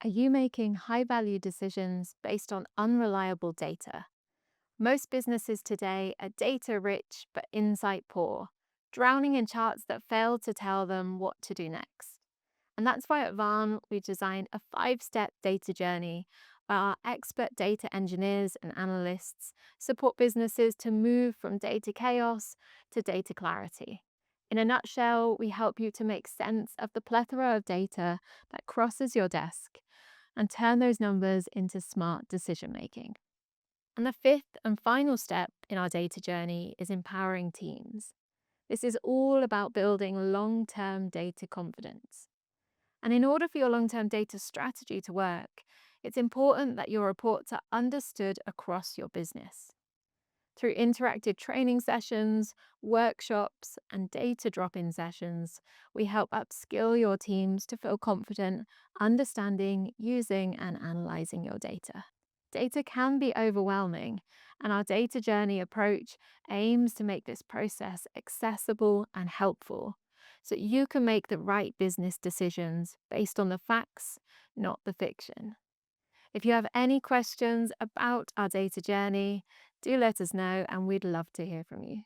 Are you making high value decisions based on unreliable data? Most businesses today are data rich but insight poor, drowning in charts that fail to tell them what to do next. And that's why at Varn, we designed a 5 step data journey where our expert data engineers and analysts support businesses to move from data chaos to data clarity. In a nutshell, we help you to make sense of the plethora of data that crosses your desk and turn those numbers into smart decision making. And the fifth and final step in our data journey is empowering teams. This is all about building long term data confidence. And in order for your long term data strategy to work, it's important that your reports are understood across your business. Through interactive training sessions, workshops, and data drop in sessions, we help upskill your teams to feel confident understanding, using, and analyzing your data. Data can be overwhelming, and our data journey approach aims to make this process accessible and helpful so you can make the right business decisions based on the facts, not the fiction. If you have any questions about our data journey, do let us know and we'd love to hear from you.